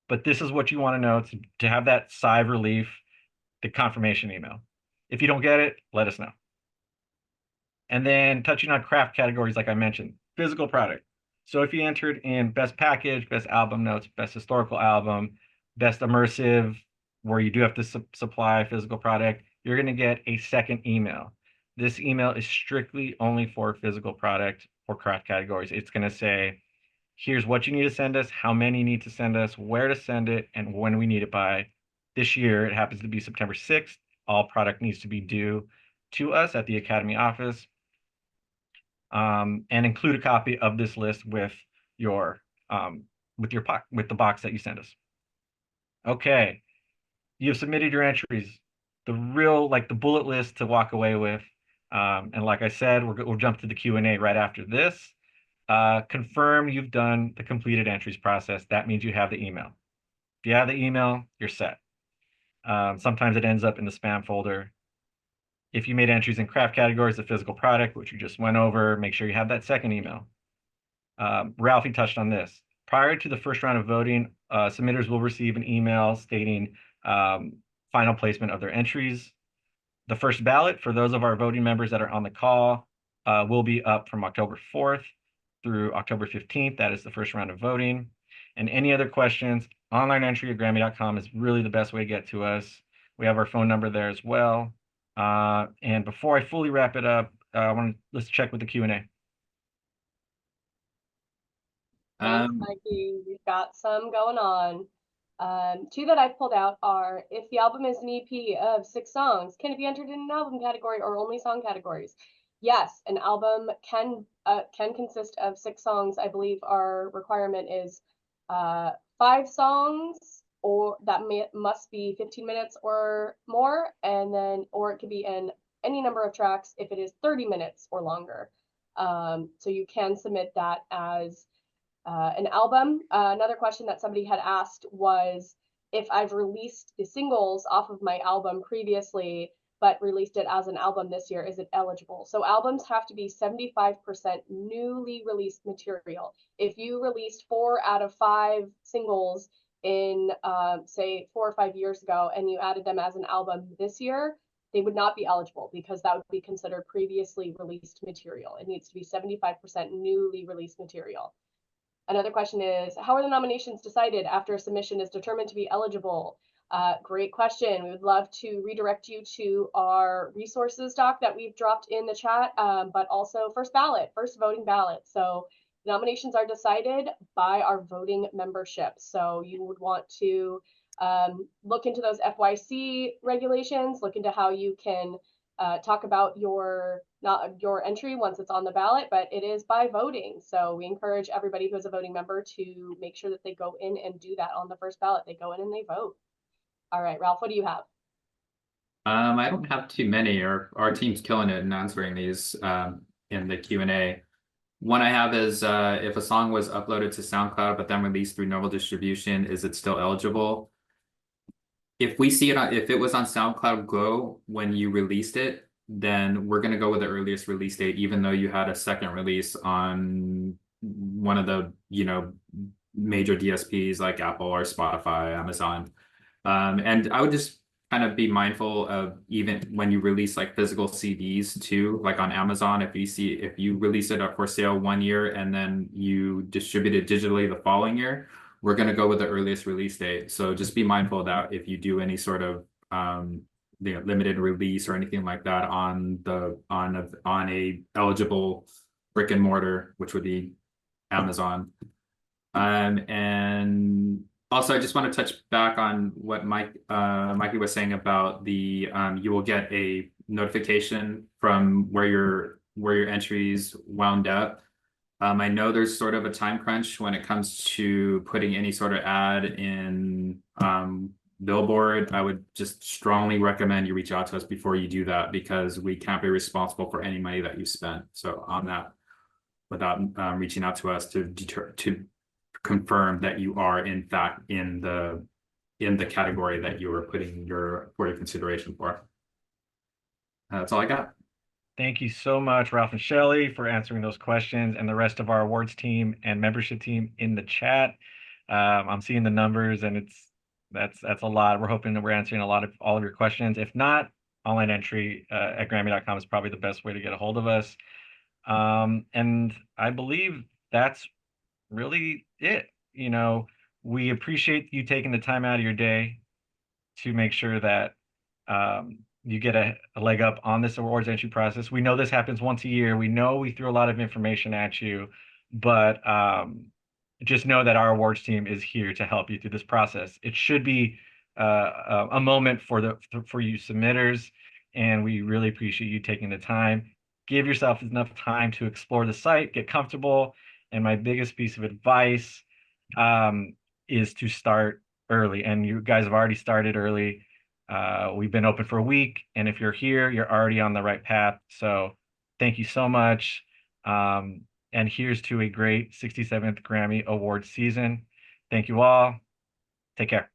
but this is what you want to know to have that sigh of relief, the confirmation email. If you don't get it, let us know. And then touching on craft categories, like I mentioned, physical product. So if you entered in best package, best album notes, best historical album, best immersive, where you do have to supply physical product, you're going to get a second email. This email is strictly only for physical product or craft categories. It's going to say, here's what you need to send us, how many you need to send us, where to send it, and when we need it by. This year, it happens to be September 6th. All product needs to be due to us at the Academy office. And include a copy of this list with your with the box that you send us. Okay, you've submitted your entries. The real, like the bullet list to walk away with. And like I said, we'll jump to the Q&A right after this. Confirm you've done the completed entries process. That means you have the email. If you have the email, you're set. Sometimes it ends up in the spam folder. If you made entries in craft categories of physical product, which you just went over, make sure you have that second email. Ralphie touched on this. Prior to the first round of voting, submitters will receive an email stating final placement of their entries. The first ballot for those of our voting members that are on the call will be up from October 4th through October 15th. That is the first round of voting. And any other questions, online entry at Grammy.com is really the best way to get to us. We have our phone number there as well. And before I fully wrap it up, let's check with the Q&A. Thanks, Mikey. We've got some going on. Two that I've pulled out are, if the album is an EP of 6 songs, can it be entered in an album category or only song categories? Yes, an album can consist of 6 songs. I believe our requirement is 5 songs, or that must be 15 minutes or more, and then or it could be in any number of tracks if it is 30 minutes or longer. So you can submit that as an album. Another question that somebody had asked was, if I've released the singles off of my album previously, but released it as an album this year, is it eligible? So albums have to be 75% newly released material. If you released 4 out of 5 singles in, say, 4 or 5 years ago, and you added them as an album this year, they would not be eligible because that would be considered previously released material. It needs to be 75% newly released material. Another question is, how are the nominations decided after a submission is determined to be eligible? Great question. We would love to redirect you to our resources doc that we've dropped in the chat, but also first voting ballot. So nominations are decided by our voting membership. So you would want to look into those FYC regulations, look into how you can talk about your entry once it's on the ballot, but it is by voting. So we encourage everybody who is a voting member to make sure that they go in and do that on the first ballot. They go in and they vote. All right, Ralph, what do you have? I don't have too many. Our team's killing it in answering these in the Q&A. One I have is if a song was uploaded to SoundCloud but then released through normal distribution, is it still eligible? If we see it if it was on SoundCloud Go when you released it, then we're going to go with the earliest release date, even though you had a second release on one of the, major DSPs like Apple or Spotify, Amazon. And I would just kind of be mindful of, even when you release like physical CDs too, like on Amazon, if you release it up for sale 1 year and then you distribute it digitally the following year, we're going to go with the earliest release date. So just be mindful of that if you do any sort of limited release or anything like that on a eligible brick and mortar, which would be Amazon. And also, I just want to touch back on what Mikey was saying about the you will get a notification from where your entries wound up. I know there's sort of a time crunch when it comes to putting any sort of ad in Billboard. I would just strongly recommend you reach out to us before you do that, because we can't be responsible for any money that you spent. So on that, without reaching out to us to confirm that you are in fact in the category that you were putting for your consideration for. That's all I got. Thank you so much, Ralph and Shelley, for answering those questions, and the rest of our awards team and membership team in the chat. I'm seeing the numbers, and that's a lot. We're hoping that we're answering all of your questions. If not, online entry at Grammy.com is probably the best way to get a hold of us. And I believe that's really it. We appreciate you taking the time out of your day to make sure that you get a leg up on this awards entry process. We know this happens once a year. We know we threw a lot of information at you, but just know that our awards team is here to help you through this process. It should be a moment for you submitters, and we really appreciate you taking the time. Give yourself enough time to explore the site, get comfortable, and my biggest piece of advice is to start early. And you guys have already started early. We've been open for a week, and if you're here, you're already on the right path. So thank you so much. And here's to a great 67th Grammy Awards season. Thank you all. Take care.